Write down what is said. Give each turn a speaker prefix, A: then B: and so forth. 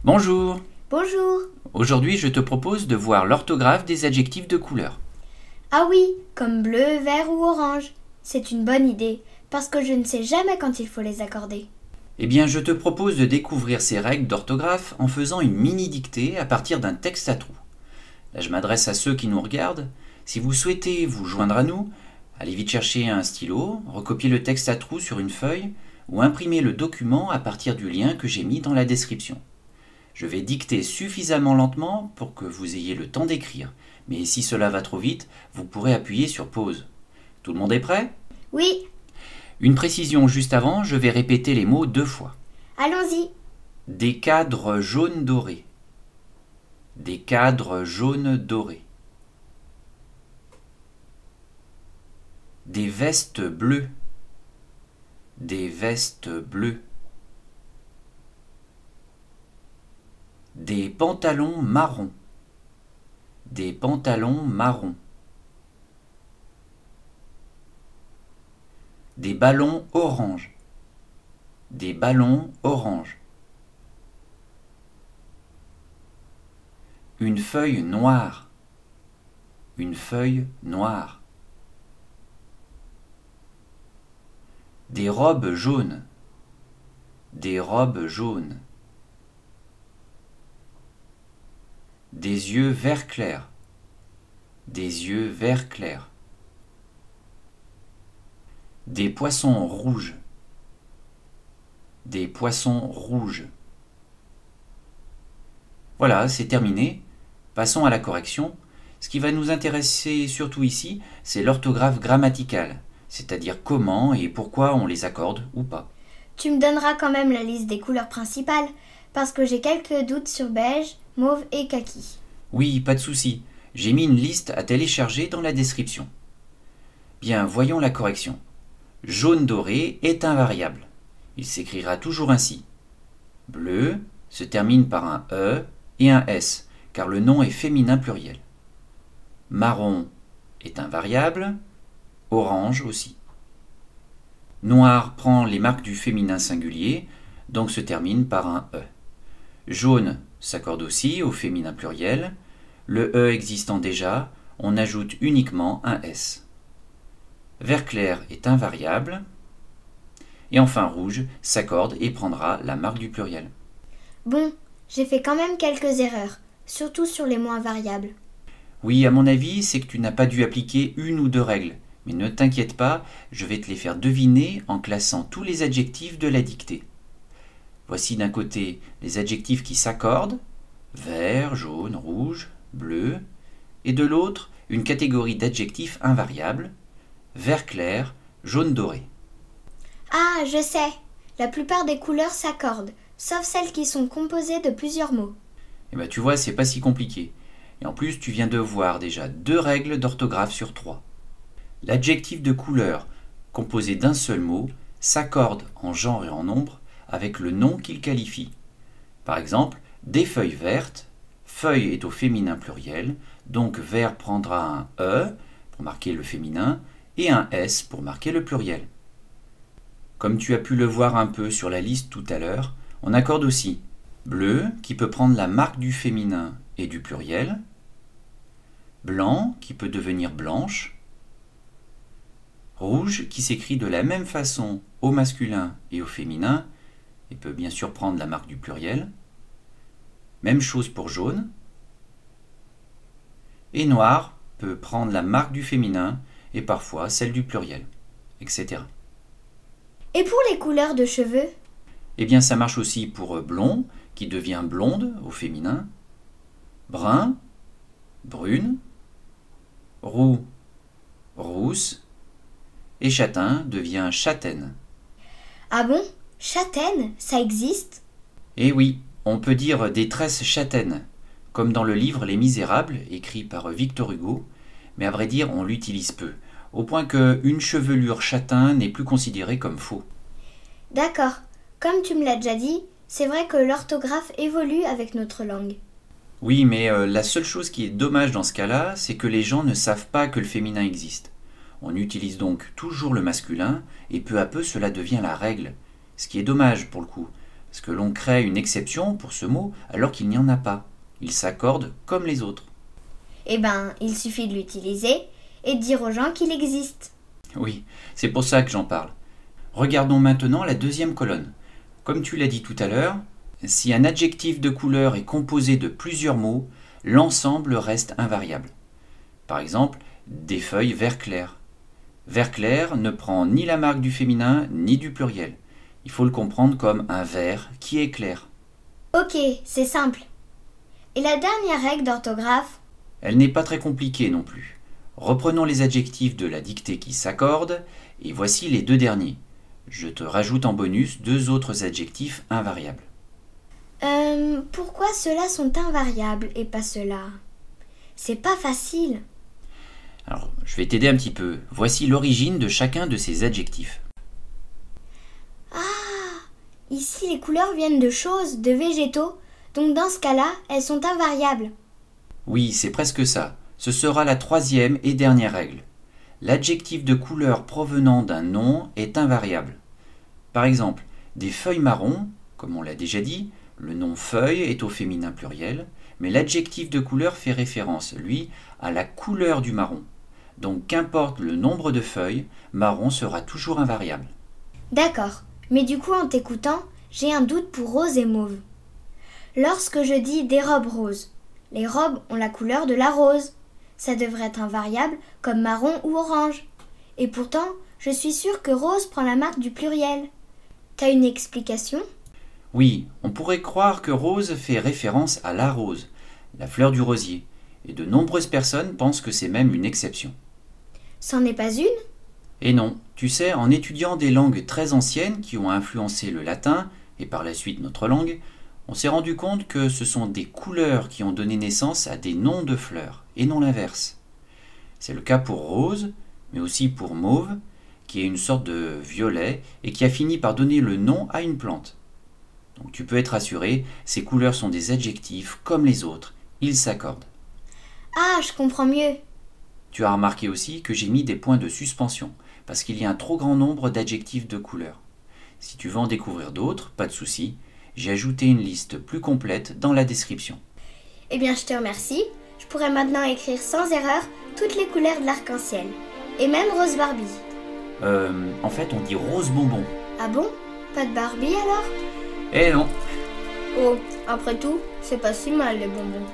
A: Bonjour.
B: Bonjour.
A: Aujourd'hui, je te propose de voir l'orthographe des adjectifs de couleur.
B: Ah oui, comme bleu, vert ou orange. C'est une bonne idée, parce que je ne sais jamais quand il faut les accorder.
A: Eh bien, je te propose de découvrir ces règles d'orthographe en faisant une mini-dictée à partir d'un texte à trous. Là, je m'adresse à ceux qui nous regardent. Si vous souhaitez vous joindre à nous, allez vite chercher un stylo, recopier le texte à trous sur une feuille ou imprimer le document à partir du lien que j'ai mis dans la description. Je vais dicter suffisamment lentement pour que vous ayez le temps d'écrire. Mais si cela va trop vite, vous pourrez appuyer sur pause. Tout le monde est prêt ?
B: Oui,
A: Une précision juste avant, je vais répéter les mots 2 fois.
B: allons-y.
A: Des cadres jaunes dorés. Des cadres jaunes dorés. Des vestes bleues. Des vestes bleues. Des pantalons marrons. Des pantalons marrons. Des ballons orange. Des ballons orange. Une feuille noire. Une feuille noire. Des robes jaunes. Des robes jaunes. Des yeux vert clair. Des yeux vert clair. Des poissons rouges. Des poissons rouges. Voilà, c'est terminé. Passons à la correction. Ce qui va nous intéresser surtout ici, c'est l'orthographe grammaticale, c'est-à-dire comment et pourquoi on les accorde ou pas.
B: Tu me donneras quand même la liste des couleurs principales, parce que j'ai quelques doutes sur beige, mauve et kaki.
A: Oui, pas de souci. J'ai mis une liste à télécharger dans la description. Bien, voyons la correction. Jaune doré est un variable. Il s'écrira toujours ainsi. Bleu se termine par un E et un S, car le nom est féminin pluriel. Marron est un variable, orange aussi. Noir prend les marques du féminin singulier, donc se termine par un E. Jaune s'accorde aussi au féminin pluriel. Le E existant déjà, on ajoute uniquement un S. Vert clair est invariable. Et enfin rouge s'accorde et prendra la marque du pluriel.
B: Bon, j'ai fait quand même quelques erreurs, surtout sur les mots invariables.
A: Oui, à mon avis, c'est que tu n'as pas dû appliquer une ou deux règles. Mais ne t'inquiète pas, je vais te les faire deviner en classant tous les adjectifs de la dictée. Voici d'un côté les adjectifs qui s'accordent, vert, jaune, rouge, bleu, et de l'autre une catégorie d'adjectifs invariables, vert clair, jaune doré.
B: Ah, je sais. La plupart des couleurs s'accordent, sauf celles qui sont composées de plusieurs mots.
A: Et bien tu vois, c'est pas si compliqué. Et en plus, tu viens de voir déjà 2 règles d'orthographe sur 3. L'adjectif de couleur, composé d'un seul mot, s'accorde en genre et en nombre avec le nom qu'il qualifie. Par exemple, des feuilles vertes, feuille est au féminin pluriel, donc vert prendra un E pour marquer le féminin et un S pour marquer le pluriel. Comme tu as pu le voir un peu sur la liste tout à l'heure, on accorde aussi bleu qui peut prendre la marque du féminin et du pluriel, blanc qui peut devenir blanche, rouge qui s'écrit de la même façon au masculin et au féminin et peut bien sûr prendre la marque du pluriel, même chose pour jaune, et noir peut prendre la marque du féminin et parfois celle du pluriel, etc.
B: Et pour les couleurs de cheveux?
A: Eh bien ça marche aussi pour blond qui devient blonde au féminin, brun, brune, roux, rousse, et châtain devient châtaine.
B: Ah bon? Châtaine, ça existe?
A: Et oui, on peut dire des tresses châtaines, comme dans le livre Les Misérables, écrit par Victor Hugo, mais à vrai dire on l'utilise peu, au point qu'une chevelure châtain n'est plus considérée comme faux.
B: D'accord. Comme tu me l'as déjà dit, c'est vrai que l'orthographe évolue avec notre langue.
A: Oui, mais la seule chose qui est dommage dans ce cas-là, c'est que les gens ne savent pas que le féminin existe. On utilise donc toujours le masculin, et peu à peu cela devient la règle. Ce qui est dommage pour le coup, Parce que l'on crée une exception pour ce mot alors qu'il n'y en a pas. Il s'accorde comme les autres.
B: Eh ben, il suffit de l'utiliser et de dire aux gens qu'il existe.
A: Oui, c'est pour ça que j'en parle. Regardons maintenant la deuxième colonne. Comme tu l'as dit tout à l'heure, si un adjectif de couleur est composé de plusieurs mots, l'ensemble reste invariable. Par exemple, des feuilles vert clair. Vert clair ne prend ni la marque du féminin ni du pluriel. Il faut le comprendre comme un vert qui est clair.
B: Ok, c'est simple. Et la dernière règle d'orthographe?
A: Elle n'est pas très compliquée non plus. Reprenons les adjectifs de la dictée qui s'accordent, et voici les deux derniers. Je te rajoute en bonus 2 autres adjectifs invariables.
B: Pourquoi ceux-là sont invariables et pas ceux-là? C'est pas facile.
A: Alors, je vais t'aider un petit peu. Voici l'origine de chacun de ces adjectifs.
B: Ah, ici les couleurs viennent de choses, de végétaux, donc dans ce cas-là, elles sont invariables.
A: Oui, c'est presque ça. Ce sera la troisième et dernière règle. L'adjectif de couleur provenant d'un nom est invariable. Par exemple, des feuilles marron, comme on l'a déjà dit, le nom feuille est au féminin pluriel, mais l'adjectif de couleur fait référence, lui, à la couleur du marron. Donc qu'importe le nombre de feuilles, marron sera toujours invariable.
B: D'accord, mais du coup en t'écoutant, j'ai un doute pour rose et mauve. Lorsque je dis des robes roses, les robes ont la couleur de la rose. Ça devrait être invariable comme marron ou orange. Et pourtant, je suis sûre que rose prend la marque du pluriel. T'as une explication?
A: Oui, on pourrait croire que rose fait référence à la rose, la fleur du rosier, et de nombreuses personnes pensent que c'est même une exception.
B: C'en est pas une?
A: Et non, tu sais, en étudiant des langues très anciennes qui ont influencé le latin, et par la suite notre langue, on s'est rendu compte que ce sont des couleurs qui ont donné naissance à des noms de fleurs, et non l'inverse. C'est le cas pour rose, mais aussi pour mauve, qui est une sorte de violet, et qui a fini par donner le nom à une plante. Donc tu peux être rassuré, ces couleurs sont des adjectifs comme les autres, ils s'accordent.
B: Ah, je comprends mieux.
A: Tu as remarqué aussi que j'ai mis des points de suspension, parce qu'il y a un trop grand nombre d'adjectifs de couleurs. Si tu veux en découvrir d'autres, pas de souci, j'ai ajouté une liste plus complète dans la description.
B: Eh bien, je te remercie. Je pourrais maintenant écrire sans erreur toutes les couleurs de l'arc-en-ciel. Et même Rose Barbie.
A: En fait, on dit rose bonbon.
B: Ah bon? Pas de Barbie alors?
A: Eh non.
B: Oh, après tout, c'est pas si mal les bonbons.